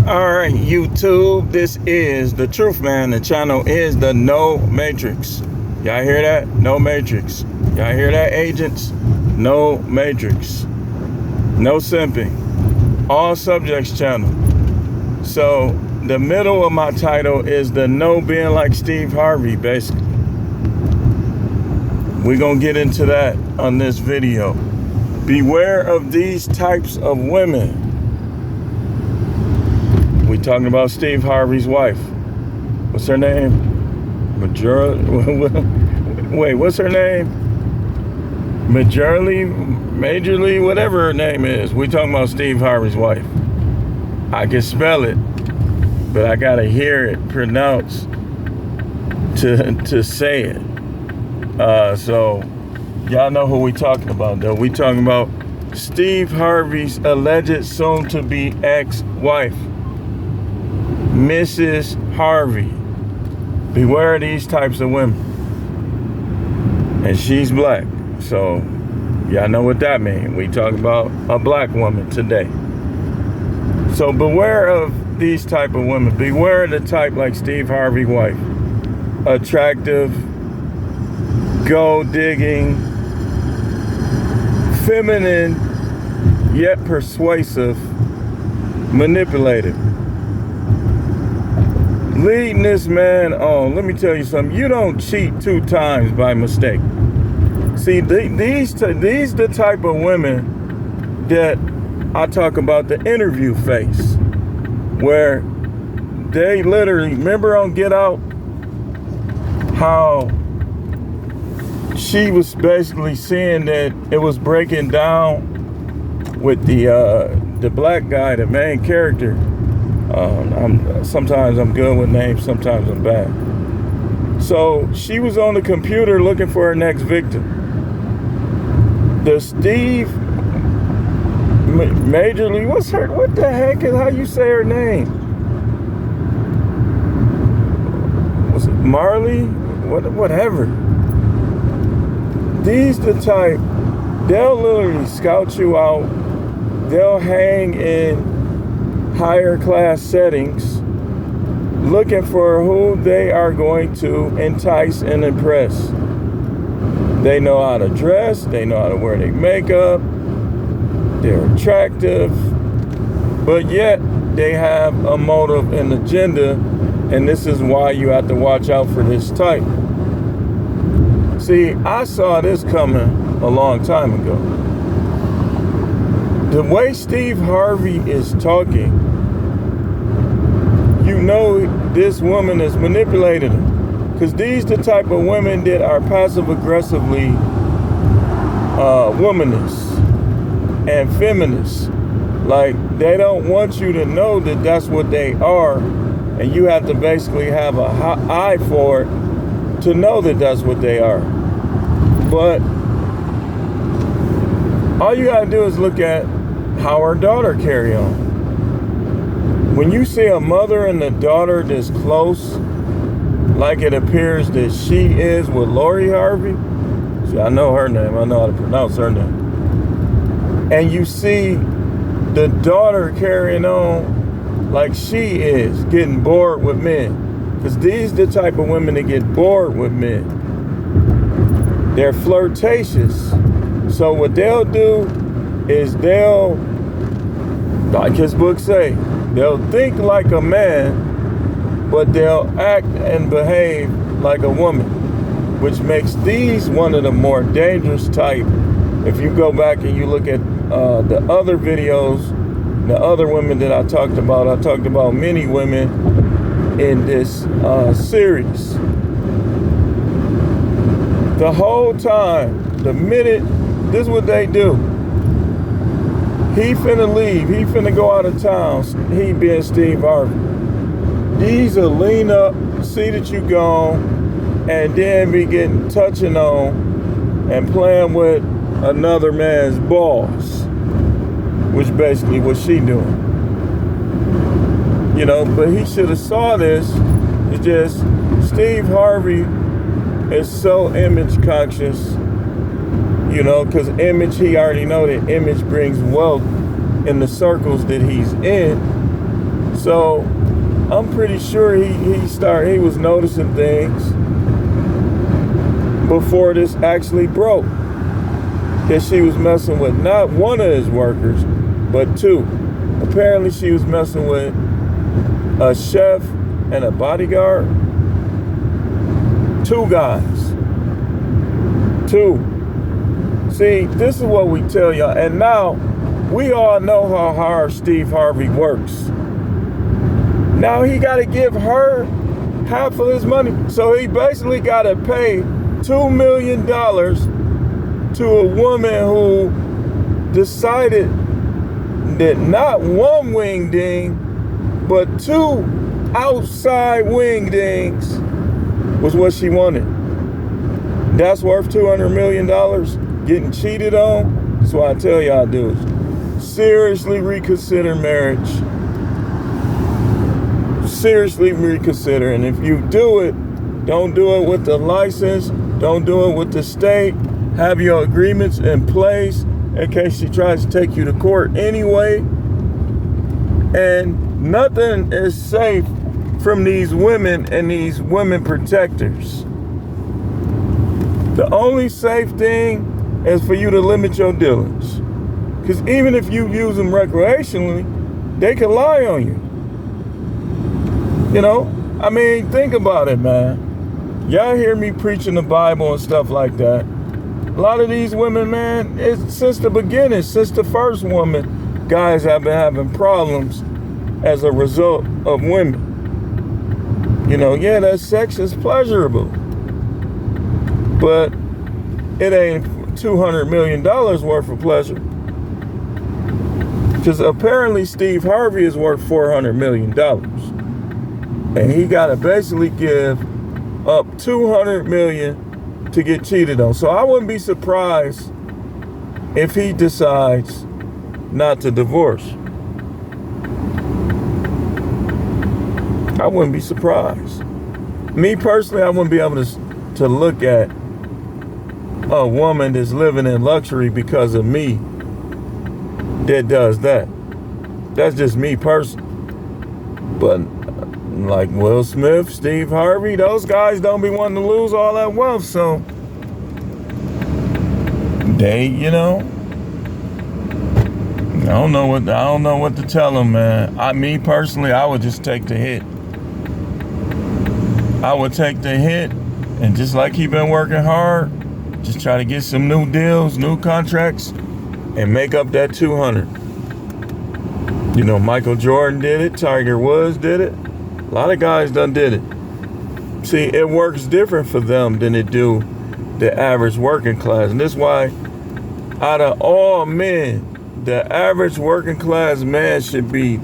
All right, YouTube, this is the Truth Man. The channel is the No Matrix. Y'all hear that? No Matrix. Y'all hear that, agents? No Matrix. No simping. All subjects channel. So the middle of my title is the no being like Steve Harvey, basically. We're going to get into that on this video. Beware of these types of women. We talking about Steve Harvey's wife. What's her name? Wait, what's her name? Majorly, whatever her name is. We talking about Steve Harvey's wife. I can spell it, but I gotta hear it pronounced to say it. So y'all know who we talking about, though. We talking about Steve Harvey's alleged soon-to-be ex-wife, Mrs. Harvey. Beware of these types of women. And she's black, so y'all know what that means. We talk about a black woman today. So beware of these type of women. Beware of the type like Steve Harvey's wife. Attractive, gold digging, feminine, yet persuasive, manipulative. Leading this man on. Let me tell you something. You don't cheat 2 times by mistake. See, these the type of women that I talk about, the interview face, where they literally, remember on Get Out, how she was basically saying that it was breaking down with the black guy, the main character. Sometimes I'm good with names, sometimes I'm bad. So she was on the computer looking for her next victim. The Steve Majorly, what the heck is how you say her name? Was it Marley? Whatever. These the type, they'll literally scout you out. They'll hang in higher class settings looking for who they are going to entice and impress. They know how to dress, they know how to wear their makeup, they're attractive, but yet they have a motive and agenda, and this is why you have to watch out for this type. See, I saw this coming a long time ago. The way Steve Harvey is talking, you know this woman is manipulating him. Because these the type of women that are passive-aggressively womanist and feminist. Like, they don't want you to know that that's what they are, and you have to basically have an eye for it to know that that's what they are. But all you gotta do is look at how her daughter carry on. When you see a mother and a daughter this close, like it appears that she is with Majorie Harvey, see, I know her name, I know how to pronounce her name, and you see the daughter carrying on like she is, getting bored with men, because these the type of women that get bored with men. They're flirtatious. So what they'll do is they'll, like his book say, they'll think like a man, but they'll act and behave like a woman, which makes these one of the more dangerous type. If you go back and you look at the other videos, the other women that I talked about many women in this series. The whole time, the minute, this is what they do. He finna leave. He finna go out of town. He being Steve Harvey. These will lean up, see that you gone, and then be getting touching on and playing with another man's balls, which basically what she doing. You know, but he should have saw this. It's just Steve Harvey is so image conscious. You know, because image, he already know that image brings wealth in the circles that he's in. So I'm pretty sure he was noticing things before this actually broke, that she was messing with not one of his workers, but two. Apparently she was messing with a chef and a bodyguard. Two guys. Two. See, this is what we tell y'all. And now, we all know how hard Steve Harvey works. Now he got to give her half of his money. So he basically got to pay $2 million to a woman who decided that not one wingding, but two outside wingdings was what she wanted. That's worth $200 million getting cheated on. That's why I tell y'all dudes, seriously reconsider marriage. Seriously reconsider. And if you do it, don't do it with the license. Don't do it with the state. Have your agreements in place in case she tries to take you to court anyway. And nothing is safe from these women and these women protectors. The only safe thing is for you to limit your dealings. Because even if you use them recreationally, they can lie on you. You know? I mean, think about it, man. Y'all hear me preaching the Bible and stuff like that. A lot of these women, man, it's since the beginning, since the first woman, guys have been having problems as a result of women. You know, yeah, that sex is pleasurable, but it ain't $200 million worth of pleasure. Because apparently Steve Harvey is worth $400 million. And he got to basically give up $200 million to get cheated on. So I wouldn't be surprised if he decides not to divorce. I wouldn't be surprised. Me personally, I wouldn't be able to look at a woman that's living in luxury because of me that does that. That's just me personally. But like Will Smith, Steve Harvey, those guys don't be wanting to lose all that wealth, so they, you know, I don't know what to tell them, man. Me personally, I would just take the hit. I would take the hit, and just like he been working hard, just try to get some new deals, new contracts, and make up that 200. You know, Michael Jordan did it, Tiger Woods did it. A lot of guys done did it. See, it works different for them than it do the average working class. And this is why, out of all men, the average working class man should be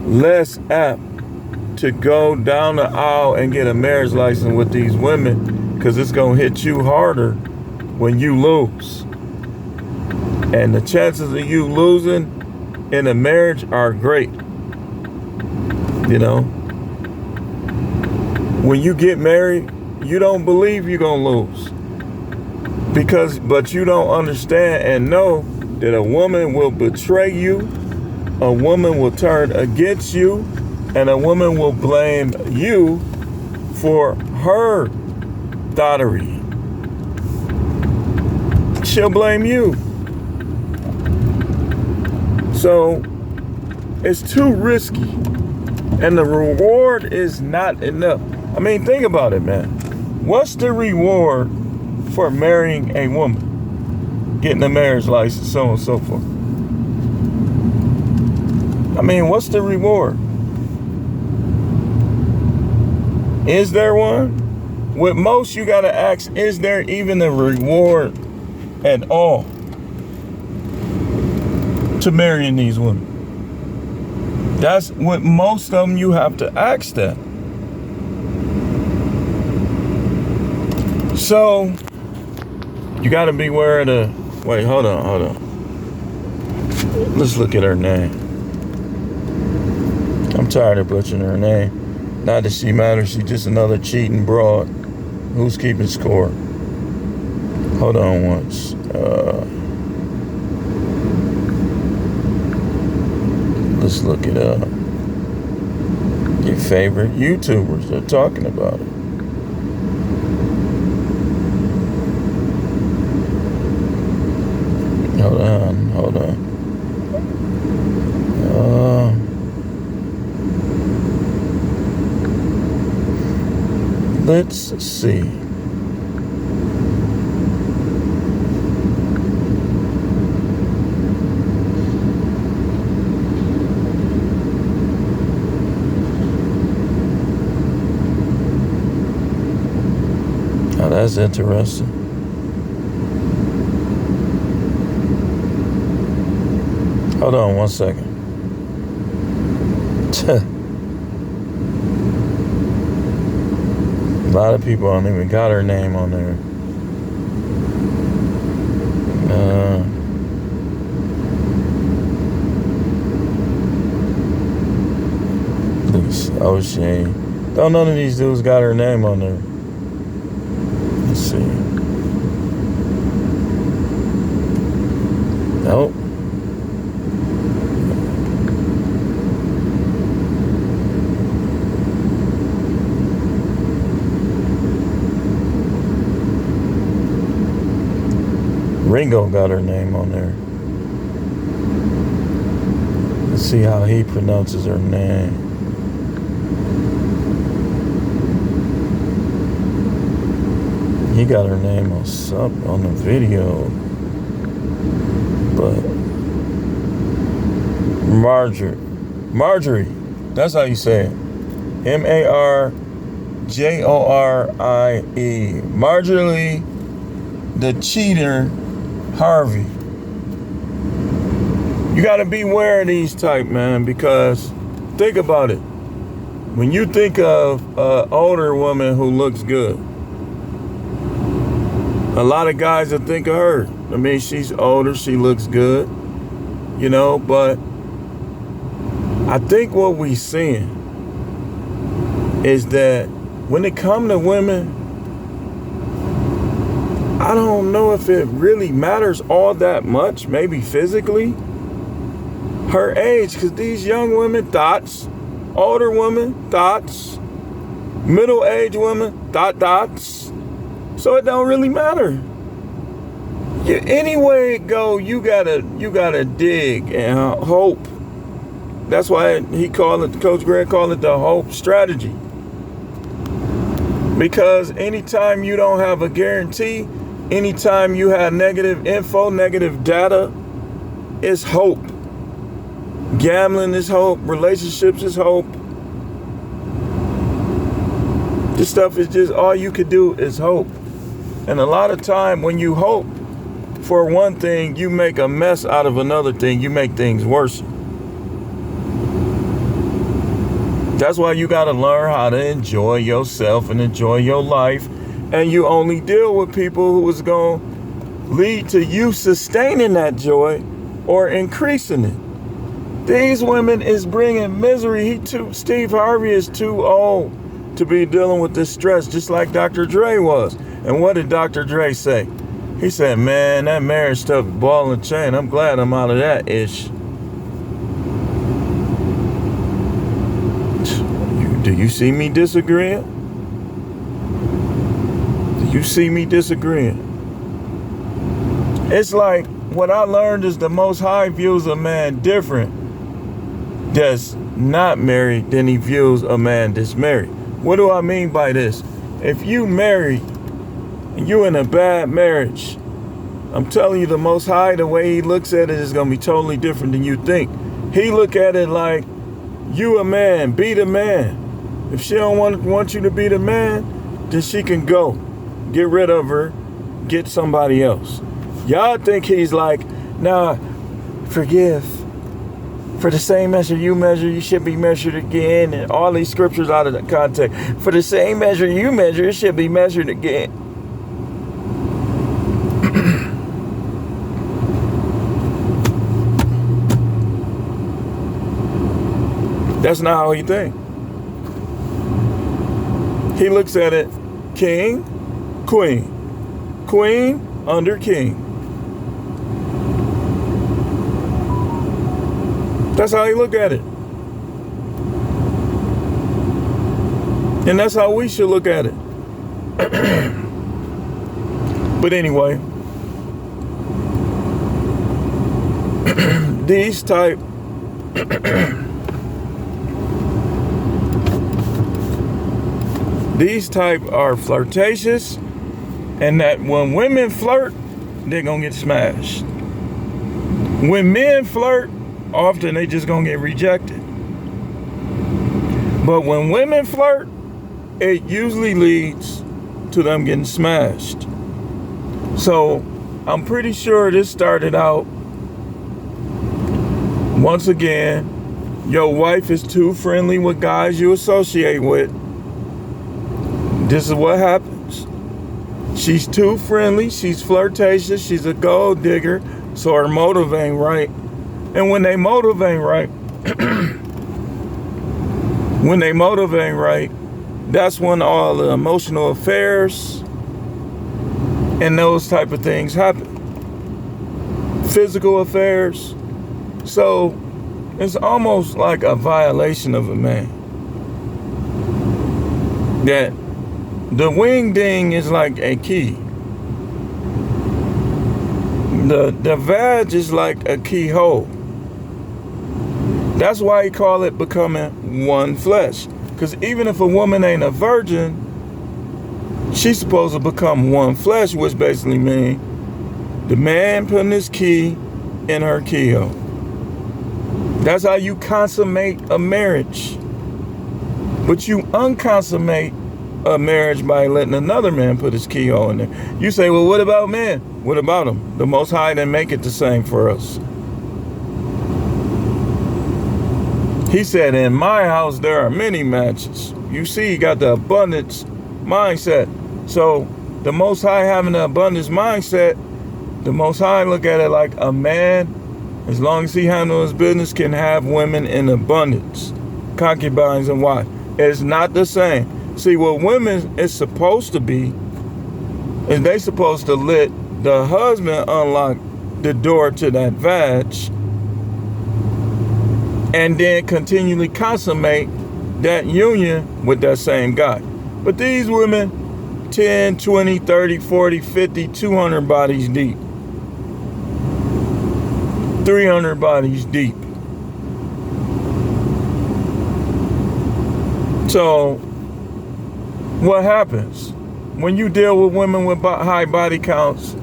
less apt to go down the aisle and get a marriage license with these women, because it's going to hit you harder when you lose. And the chances of you losing in a marriage are great. You know? When you get married, you don't believe you're going to lose. But you don't understand and know that a woman will betray you, a woman will turn against you, and a woman will blame you for her thottery. She'll blame you. So it's too risky, and the reward is not enough. I mean, think about it, man. What's the reward for marrying a woman? Getting a marriage license, so on and so forth. I mean, what's the reward? Is there one? With most, you gotta ask, is there even a reward at all to marrying these women? That's what most of them you have to ask that. So, you gotta beware of the, wait, hold on. Let's look at her name. I'm tired of butchering her name. Not that she matters, she's just another cheating broad. Who's keeping score? Hold on once. Let's look it up. Your favorite YouTubers are talking about it. Hold on. Let's see. Oh, that's interesting. Hold on 1 second. A lot of people don't even got her name on there. O'Shea. Don't none of these dudes got her name on there. Let's see. Nope. Ringo got her name on there. Let's see how he pronounces her name. He got her name on the video. But Marjorie, that's how you say it. Majorie. Marjorie the cheater Harvey. You got to beware of these type, man, because think about it. When you think of an older woman who looks good, a lot of guys will think of her. I mean, she's older, she looks good, you know, but I think what we seeing is that when it come to women, I don't know if it really matters all that much, maybe physically, her age, because these young women, thoughts, older women, thoughts, middle-aged women, thoughts, so it don't really matter. Anyway it go, you gotta dig and hope. That's why Coach Greg called it the hope strategy. Because anytime you don't have a guarantee, anytime you have negative info, negative data, it's hope. Gambling is hope. Relationships is hope. This stuff is just, all you could do is hope. And a lot of time when you hope for one thing, you make a mess out of another thing. You make things worse. That's why you got to learn how to enjoy yourself and enjoy your life. And you only deal with people who is going to lead to you sustaining that joy or increasing it. These women is bringing misery. Steve Harvey is too old to be dealing with this stress, just like Dr. Dre was. And what did Dr. Dre say? He said, man, that marriage stuff, ball and chain, I'm glad I'm out of that ish. Do you see me disagreeing? You see me disagreeing. It's like what I learned is the Most High views a man different that's not married than he views a man that's married. What do I mean by this? If you married and you in a bad marriage, I'm telling you, the Most High, the way he looks at it is going to be totally different than you think. He look at it like, you a man, be the man. If she don't want you to be the man, then she can go. Get rid of her, get somebody else. Y'all think he's like, nah, forgive. For the same measure you measure, you should be measured again. And all these scriptures out of the context. For the same measure you measure, it should be measured again. That's not how he thinks. He looks at it, king, queen. Queen under king. That's how he look at it. And that's how we should look at it. But anyway, these type are flirtatious, and that when women flirt, they're gonna get smashed. When men flirt, often they just gonna get rejected. But when women flirt, it usually leads to them getting smashed. So I'm pretty sure this started out, once again, your wife is too friendly with guys you associate with. This is what happens. She's too friendly, she's flirtatious, she's a gold digger, so her motive ain't right. And when they motive ain't right, that's when all the emotional affairs and those type of things happen. Physical affairs. So it's almost like a violation of a man. That the wing ding is like a key. The vag is like a keyhole. That's why he call it becoming one flesh. Because even if a woman ain't a virgin, she's supposed to become one flesh, which basically means the man putting his key in her keyhole. That's how you consummate a marriage. But you unconsummate a marriage by letting another man put his keyhole in there. You say, well, what about men? What about them? The Most High didn't make it the same for us. He said, in my house, there are many matches. You see, he got the abundance mindset. So the Most High having the abundance mindset, the Most High look at it like a man, as long as he handles his business, can have women in abundance, concubines and wives. It's not the same. See, what women is supposed to be is they supposed to let the husband unlock the door to that vag and then continually consummate that union with that same guy. But these women, 10, 20, 30, 40, 50, 200 bodies deep. 300 bodies deep. So, what happens? When you deal with women with high body counts,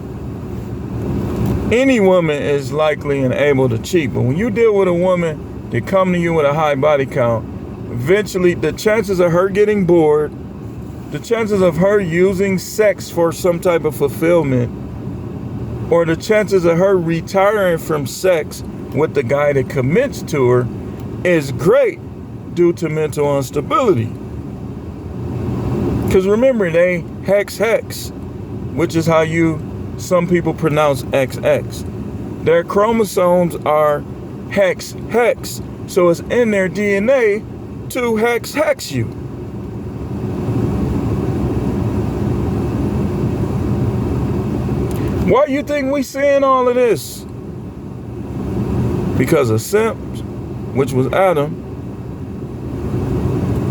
any woman is likely and able to cheat. But when you deal with a woman that come to you with a high body count, eventually the chances of her getting bored, the chances of her using sex for some type of fulfillment, or the chances of her retiring from sex with the guy that commits to her is great due to mental instability. Because remember, they hex, which is how some people pronounce XX. Their chromosomes are hex. So it's in their DNA to hex you. Why you think we seeing all of this? Because of simps, which was Adam,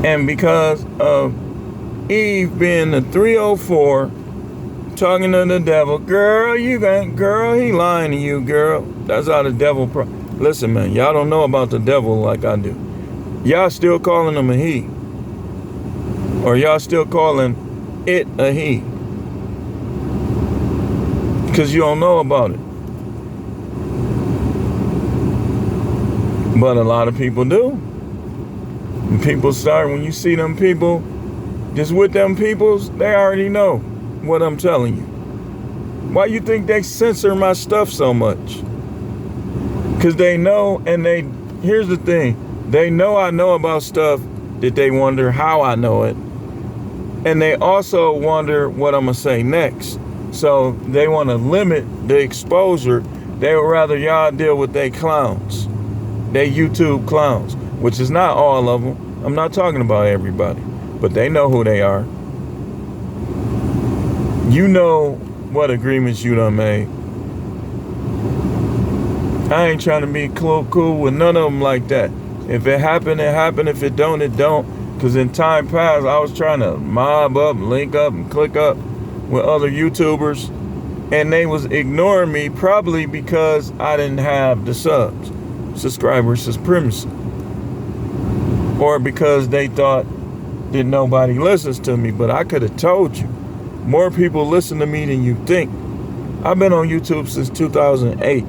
and because of Eve being the 304, talking to the devil. Girl, he lying to you, girl. That's how the devil. Listen, man, y'all don't know about the devil like I do. Y'all still calling him a he, or y'all still calling it a he, because you don't know about it. But a lot of people do. And people start, when you see them people, just with them peoples, they already know what I'm telling you. Why you think they censor my stuff so much? Because they know, and here's the thing, they know I know about stuff that they wonder how I know it. And they also wonder what I'm going to say next. So they want to limit the exposure. They would rather y'all deal with they clowns. They YouTube clowns, which is not all of them. I'm not talking about everybody, but they know who they are. You know what agreements you done made. I ain't trying to be cool with none of them like that. If it happened, it happened. If it don't, it don't. Because in time past, I was trying to mob up, link up, and click up with other YouTubers. And they was ignoring me probably because I didn't have the subs. Subscriber supremacy. Or because they thought that nobody listens to me. But I could have told you. More people listen to me than you think. I've been on YouTube since 2008.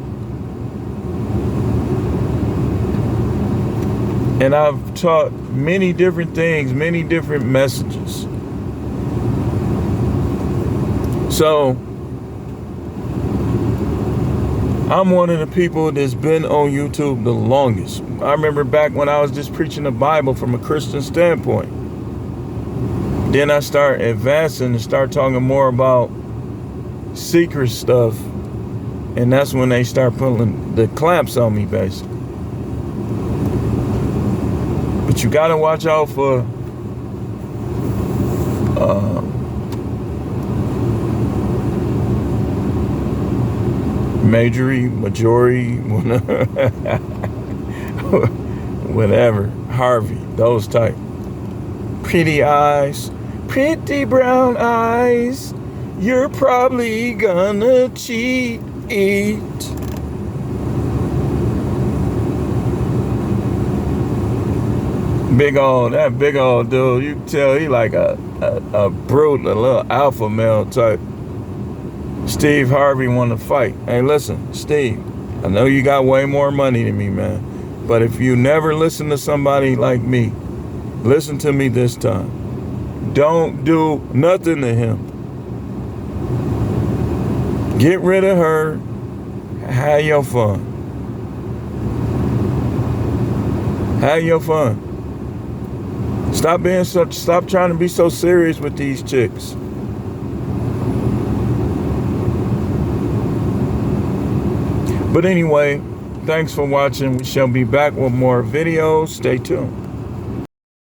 And I've taught many different things, many different messages. So, I'm one of the people that's been on YouTube the longest. I remember back when I was just preaching the Bible from a Christian standpoint. Then I start advancing and start talking more about secret stuff. And that's when they start pulling the clamps on me, basically. But you gotta watch out for Majorie, whatever, Harvey, those type. Pretty eyes, pretty brown eyes, you're probably gonna cheat. That big old dude, you can tell he like a brute, a little alpha male type. Steve Harvey want to fight. Hey, listen, Steve, I know you got way more money than me, man. But if you never listen to somebody like me, listen to me this time. Don't do nothing to him. Get rid of her. Have your fun. Have your fun. Stop trying to be so serious with these chicks. But anyway, thanks for watching. We shall be back with more videos. Stay tuned.